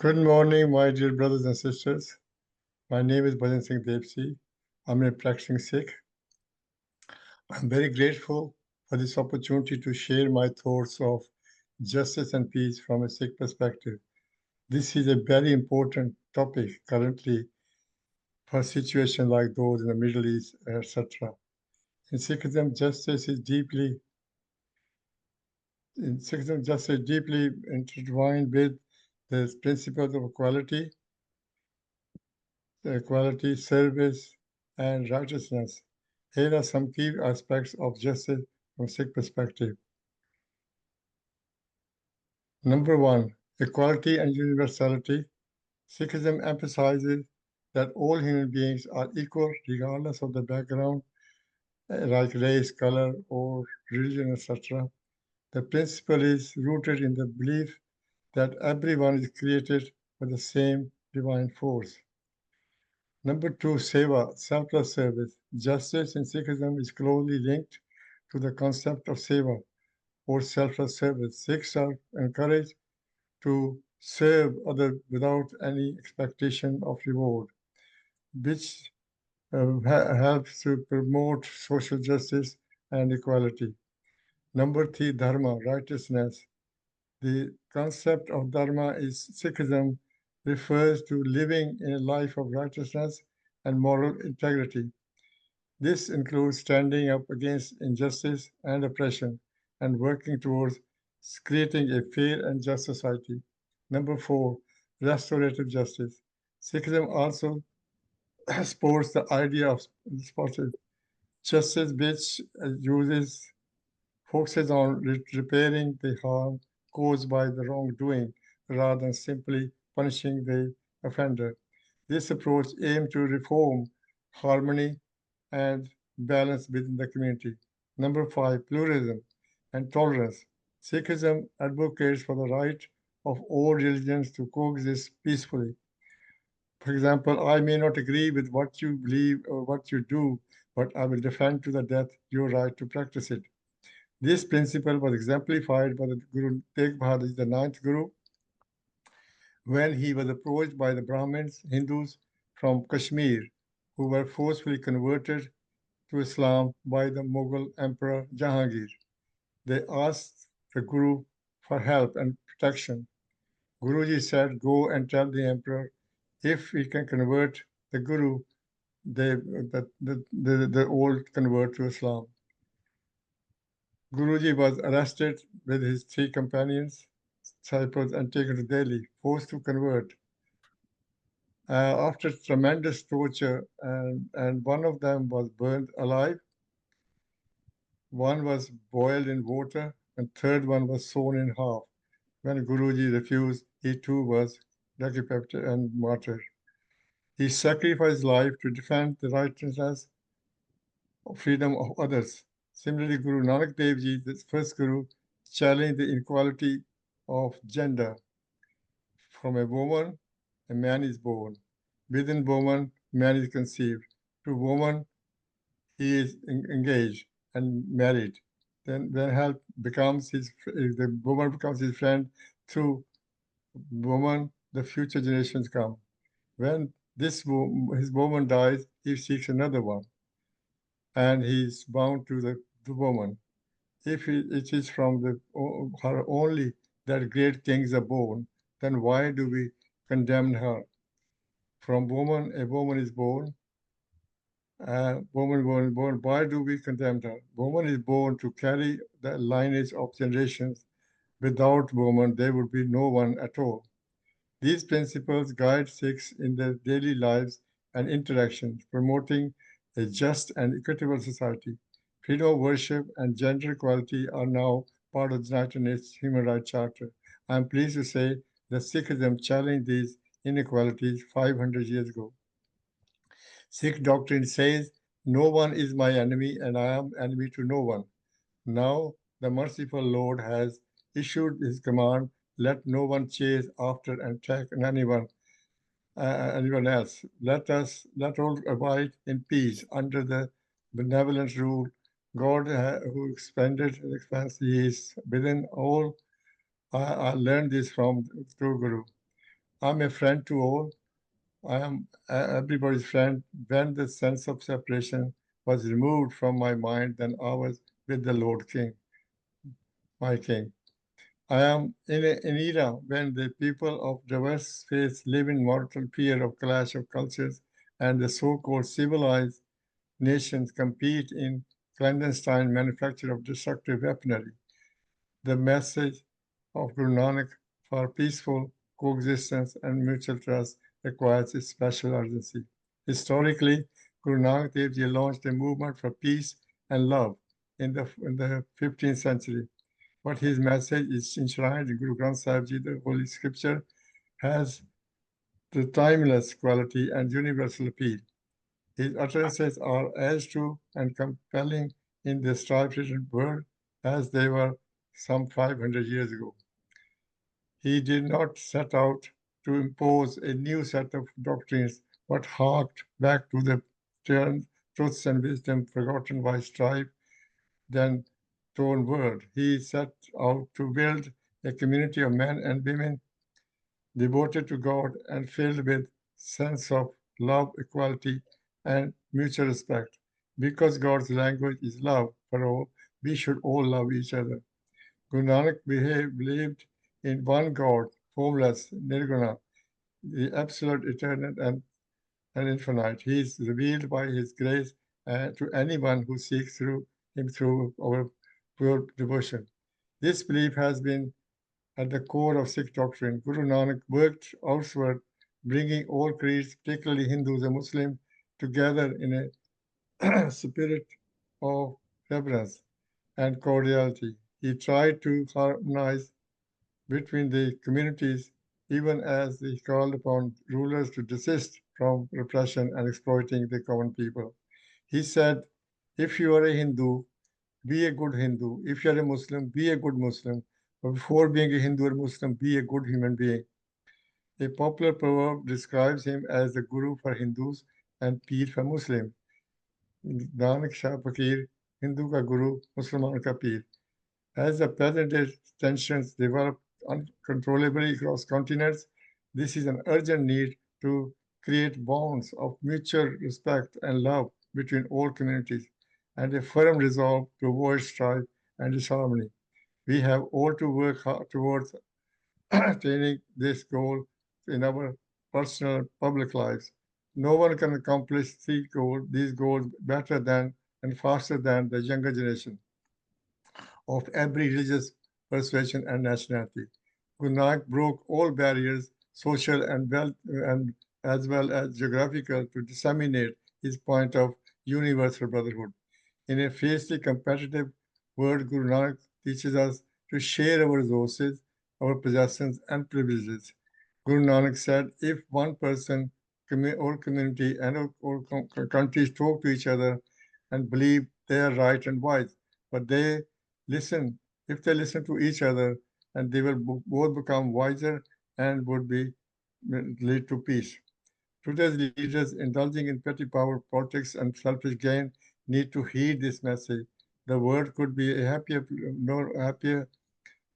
Good morning, my dear brothers and sisters. My name is Bhajan Singh Devsi. I'm a practicing Sikh. I'm very grateful for this opportunity to share my thoughts of justice and peace from a Sikh perspective. This is a very important topic currently for situations like those in the Middle East, etc. In Sikhism, justice is deeply intertwined with the principles of equality, service, and righteousness. Here are some key aspects of justice from Sikh perspective. Number one, equality and universality. Sikhism emphasizes that all human beings are equal regardless of the background, like race, color, or religion, etc. The principle is rooted in the belief that everyone is created by the same divine force. Number two, seva, selfless service. Justice in Sikhism is closely linked to the concept of seva or selfless service. Sikhs are encouraged to serve others without any expectation of reward, which helps to promote social justice and equality. Number three, dharma, righteousness. The concept of dharma is Sikhism refers to living in a life of righteousness and moral integrity. This includes standing up against injustice and oppression and working towards creating a fair and just society. Number four, restorative justice. Sikhism also supports the idea of restorative justice, which focuses on repairing the harm caused by the wrongdoing rather than simply punishing the offender. This approach aims to reform harmony and balance within the community. Number five, pluralism and tolerance. Sikhism advocates for the right of all religions to coexist peacefully. For example, I may not agree with what you believe or what you do, but I will defend to the death your right to practice it. This principle was exemplified by the Guru Tegh Bahadur, the ninth Guru, when he was approached by the Brahmins, Hindus from Kashmir, who were forcefully converted to Islam by the Mughal Emperor Jahangir. They asked the Guru for help and protection. Guruji said, "Go and tell the emperor if he can convert the Guru, they all convert to Islam." Guruji was arrested with his three companions, disciples, and taken to Delhi, forced to convert. After tremendous torture, and one of them was burned alive, one was boiled in water, and third one was sawn in half. When Guruji refused, he too was decapitated and martyred. He sacrificed life to defend the righteousness of freedom of others. Similarly, Guru Nanak Dev Ji, the first Guru, challenged the inequality of gender. From a woman, a man is born. Within woman, man is conceived. To woman, he is engaged and married. Then help becomes the woman becomes his friend. Through woman, the future generations come. When his woman dies, he seeks another one, and he is bound to the woman. If it is from her only that great kings are born, then why do we condemn her? From woman, a woman is born. Born. Why do we condemn her? Woman is born to carry the lineage of generations. Without woman, there would be no one at all. These principles guide Sikhs in their daily lives and interactions, promoting a just and equitable society. Freedom of worship and gender equality are now part of the United Nations Human Rights Charter. I am pleased to say that Sikhism challenged these inequalities 500 years ago. Sikh doctrine says, "No one is my enemy, and I am enemy to no one." Now the merciful Lord has issued his command, "Let no one chase after and attack anyone else. Let all abide in peace under the benevolent rule. God who expanded and expands, he is within all." I learned this from true Guru. I'm a friend to all. I am everybody's friend. When the sense of separation was removed from my mind, then I was with the Lord King, my King. I am in an era when the people of diverse faiths live in mortal fear of clash of cultures, and the so-called civilized nations compete in clandestine manufacture of destructive weaponry. The message of Guru Nanak for peaceful coexistence and mutual trust requires a special urgency. Historically, Guru Nanak Dev Ji launched a movement for peace and love in the 15th century. But his message is enshrined in Guru Granth Sahib Ji, the Holy Scripture, has the timeless quality and universal appeal. His utterances are as true and compelling in this triumphant world as they were some 500 years ago. He did not set out to impose a new set of doctrines, but harked back to the truths and wisdom forgotten by strife, then torn world. He set out to build a community of men and women devoted to God and filled with sense of love, equality, and mutual respect. Because God's language is love for all, we should all love each other. Guru Nanak believed in one God, formless, nirguna, the absolute, eternal, and infinite. He is revealed by His grace to anyone who seeks through Him through our pure devotion. This belief has been at the core of Sikh doctrine. Guru Nanak worked outward, bringing all creeds, particularly Hindus and Muslims, together in a spirit of reverence and cordiality. He tried to harmonize between the communities, even as he called upon rulers to desist from repression and exploiting the common people. He said, if you are a Hindu, be a good Hindu. If you are a Muslim, be a good Muslim. But before being a Hindu or Muslim, be a good human being. A popular proverb describes him as the guru for Hindus and Peer for Muslims. Nanak Shah Fakir, Hindu ka guru, Musliman ka Peer. As the present-day tensions develop uncontrollably across continents, this is an urgent need to create bonds of mutual respect and love between all communities, and a firm resolve to avoid strife and disharmony. We have all to work hard towards attaining this goal in our personal public lives. No one can accomplish these goals better than and faster than the younger generation of every religious persuasion and nationality. Guru Nanak broke all barriers, social and as well as geographical, to disseminate his point of universal brotherhood. In a fiercely competitive world, Guru Nanak teaches us to share our resources, our possessions, and privileges. Guru Nanak said, if one person or community and or countries talk to each other and believe they are right and wise, but they listen, if they listen to each other, and they will both become wiser and would be lead to peace. Today's leaders indulging in petty power, politics, and selfish gain need to heed this message. The world could be a happier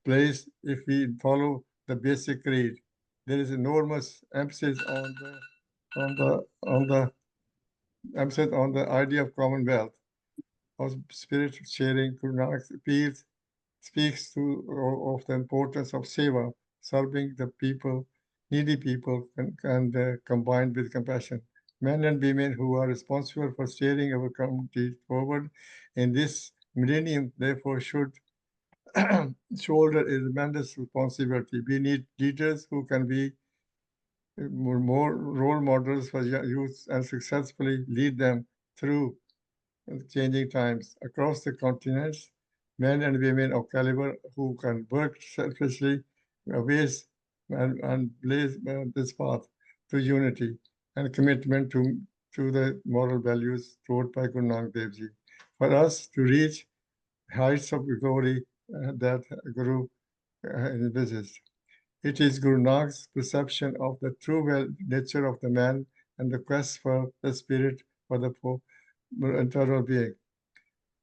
place if we follow the basic creed. There is enormous emphasis on the emphasis on the idea of commonwealth, of spirit sharing. Guru Nanak appeals speaks of the importance of seva, serving the people, needy people, and combined with compassion. Men and women who are responsible for steering our community forward in this millennium, therefore, should shoulder a tremendous responsibility. We need leaders who can be more role models for youth and successfully lead them through changing times. Across the continents, men and women of caliber who can work selflessly ways and blaze this path to unity and commitment to the moral values taught by Guru Nanak Dev Ji. For us to reach heights of glory that Guru envisaged. It is Guru Nanak's perception of the true nature of the man and the quest for the spirit for the internal being.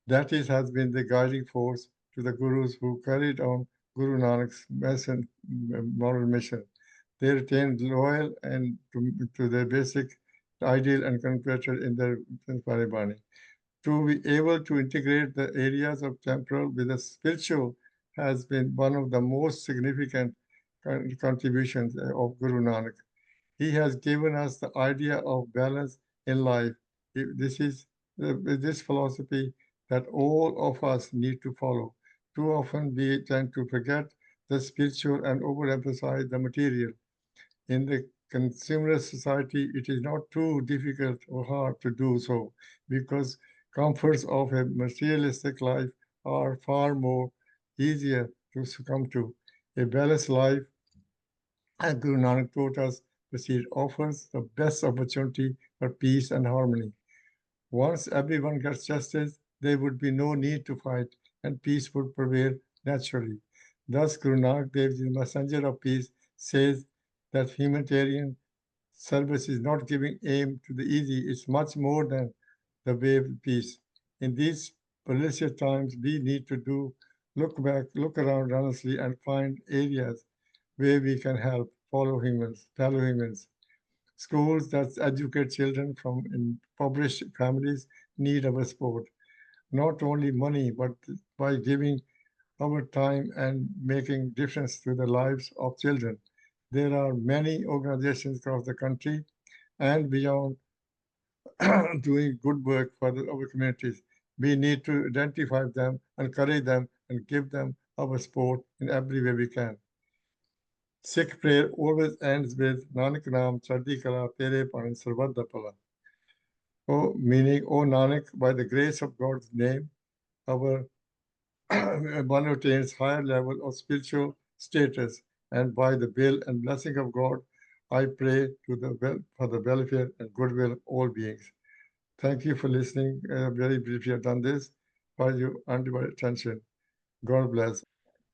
That is, has been the guiding force to the gurus who carried on Guru Nanak's moral mission. They retained loyal and to their basic ideal and concentrated in their Paribani. To be able to integrate the areas of temporal with the spiritual has been one of the most significant contributions of Guru Nanak. He has given us the idea of balance in life. This is this philosophy that all of us need to follow. Too often we tend to forget the spiritual and overemphasize the material. In the consumerist society, it is not too difficult or hard to do so because comforts of a materialistic life are far more easier to succumb to. A balanced life, as Guru Nanak taught us, it offers the best opportunity for peace and harmony. Once everyone gets justice, there would be no need to fight, and peace would prevail naturally. Thus, Guru Nanak Dev Ji, the messenger of peace, says that humanitarian service is not giving aim to the easy, it's much more than the way of peace. In these perilous times, we need to look back, look around honestly, and find areas where we can help fellow humans. Schools that educate children from impoverished families need our support, not only money, but by giving our time and making difference to the lives of children. There are many organizations across the country and beyond doing good work for our communities. We need to identify them, encourage them, and give them our support in every way we can. Sikh prayer always ends with Nanak Naam Chardi Kala Tere Pan Sarvada Pala. Oh, meaning, O Nanak, by the grace of God's name, our one attains higher level of spiritual status, and by the will and blessing of God, I pray for the welfare and goodwill of all beings. Thank you for listening. Very briefly, I've done this for your undivided attention. God bless.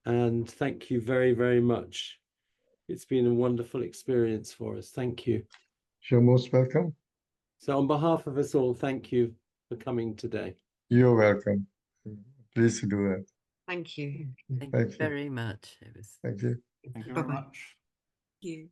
And thank you very, very much. It's been a wonderful experience for us. Thank you. You're most welcome. So on behalf of us all, thank you for coming today. You're welcome. Please do that. Thank you. Thank you Very much. Thank you. Thank you very much. Thank you.